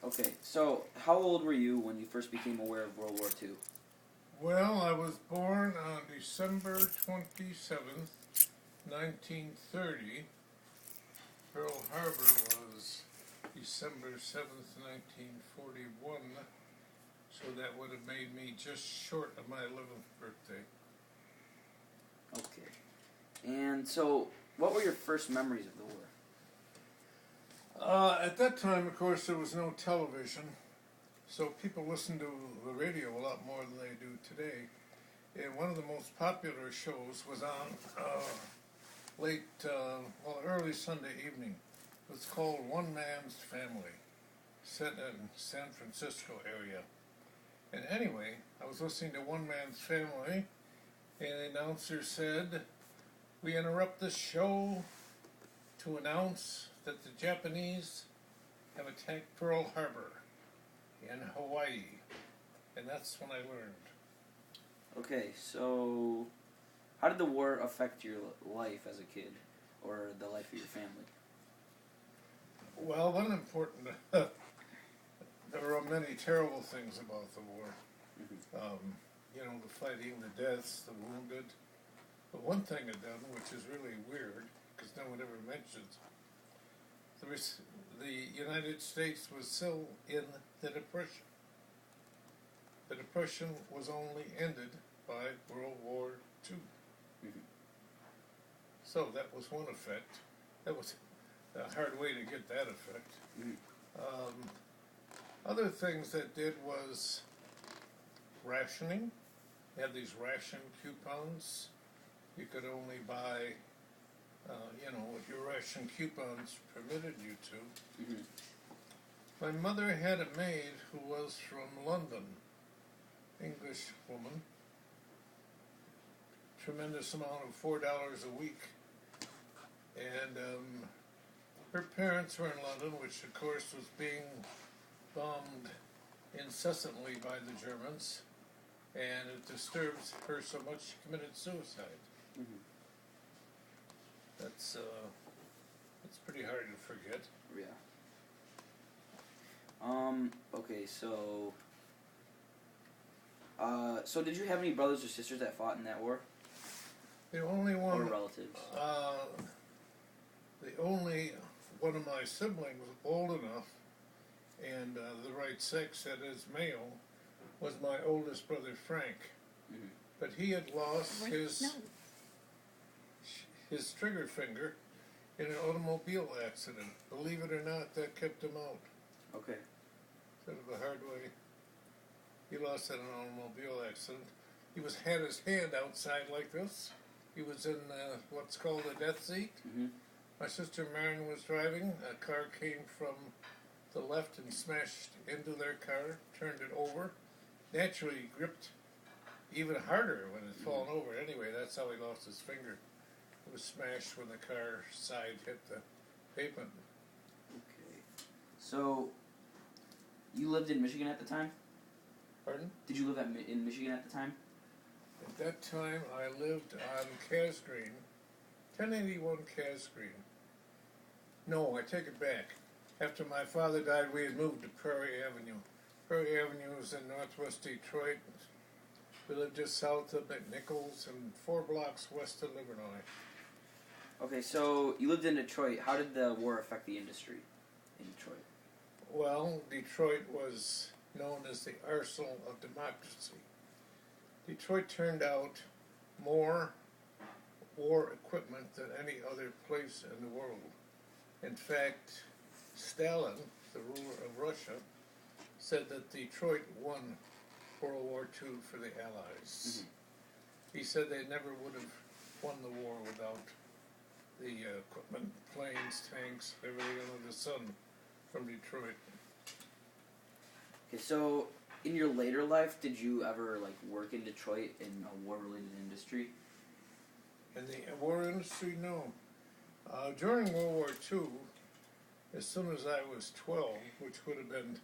Okay, so how old were you when you first became aware of World War II? Well, I was born on December 27th, 1930. Pearl Harbor was December 7th, 1941, so that would have made me just short of my 11th birthday. Okay. And so, what were your first memories of the war? At that time, of course, there was no television, so people listened to the radio a lot more than they do today. And one of the most popular shows was on early Sunday evening. It was called One Man's Family, set in San Francisco area. And anyway, I was listening to One Man's Family, and the announcer said, "We interrupt this show to announce that the Japanese have attacked Pearl Harbor in Hawaii." And that's when I learned. Okay, so how did the war affect your life as a kid, or the life of your family? Well, one important, there were many terrible things about the war. The fighting, the deaths, the wounded. But one thing it done, which is really weird, because no one ever mentions, the United States was still in the Depression. The Depression was only ended by World War II. Mhm. So that was one effect. That was a hard way to get that effect. Mhm. Other things that did was rationing. You had these ration coupons. You could only buy, what your ration coupons permitted you to. Mhm. My mother had a maid who was from London, English woman. Tremendous amount of $4 a week. And her parents were in London, which of course was being bombed incessantly by the Germans, and it disturbed her so much she committed suicide. Mhm. That's pretty hard to forget. Yeah. Okay, so so did you have any brothers or sisters that fought in that war, The only or one, relatives? the only one of my siblings old enough and the right sex, that is male, was my oldest brother Frank. Mhm. But he had lost his trigger finger in an automobile accident. Believe it or not, that kept him out. Okay. Sort of a hard way. He lost in an automobile accident. Had his hand outside like this. He was in what's called a death seat. Mhm. My sister Marion was driving. A car came from the left and smashed into their car, turned it over. Naturally, he gripped even harder when it fallen over. Anyway, that's how he lost his finger. It was smashed when the car side hit the pavement. Okay. So you lived in Michigan at the time? Pardon? Did you live in Michigan at the time? At that time, I lived on Cass Green, 1081 Cass Green. No, I take it back. After my father died, we had moved to Prairie Avenue. Prairie Avenue is in northwest Detroit. We lived just south of McNichols and 4 blocks west of Livernois. Okay, so you lived in Detroit. How did the war affect the industry in Detroit? Well, Detroit was known as the arsenal of democracy. Detroit turned out more war equipment than any other place in the world. In fact, Stalin, the ruler of Russia, said that Detroit won World War II for the Allies. He said they never would have won the war without the equipment, planes, tanks, everything under the sun from Detroit. Okay, so in your later life, did you ever work in Detroit in a war-related industry? In the war industry, no. During World War II, as soon as I was 12, which would have been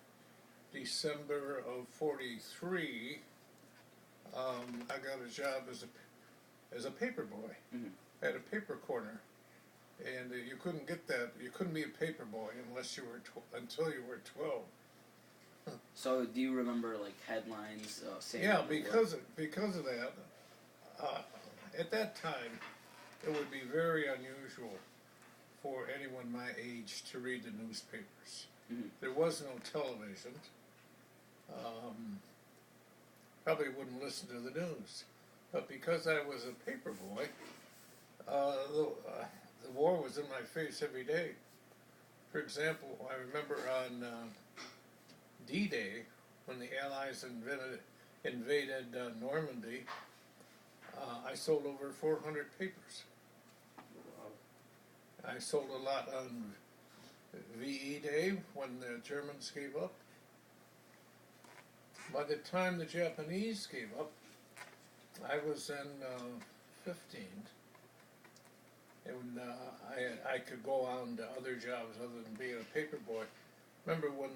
December of '43, I got a job as a paper boy at a paper corner, and you couldn't get that. You couldn't be a paper boy until you were 12. So do you remember like headlines saying? Yeah, what it was? because of that, uh, at that time, it would be very unusual for anyone my age to read the newspapers. Mhm. There was no television. Um, Probably wouldn't listen to the news. But because I was a paper boy, the war was in my face every day. For example, I remember on D-Day, when the Allies invaded Normandy, I sold over 400 papers. I sold a lot on VE Day when the Germans gave up. By the time the Japanese gave up, I was in 15, and I could go on to other jobs other than being a paper boy. Remember when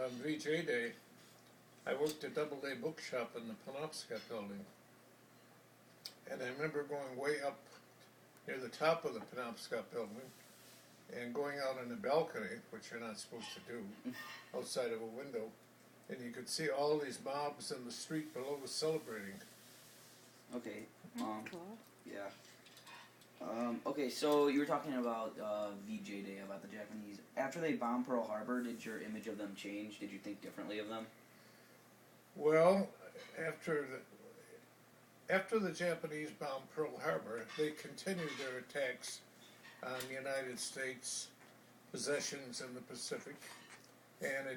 on VJ Day, I worked at Doubleday Bookshop in the Penobscot building, and I remember going way up near the top of the Penobscot building and going out on the balcony, which you're not supposed to do, outside of a window, and you could see all these mobs in the street below celebrating. Okay. Cool. Yeah. Okay, so you were talking about VJ Day, about the Japanese. After they bombed Pearl Harbor, did your image of them change? Did you think differently of them? Well, after the Japanese bombed Pearl Harbor, they continued their attacks on United States possessions in the Pacific, and it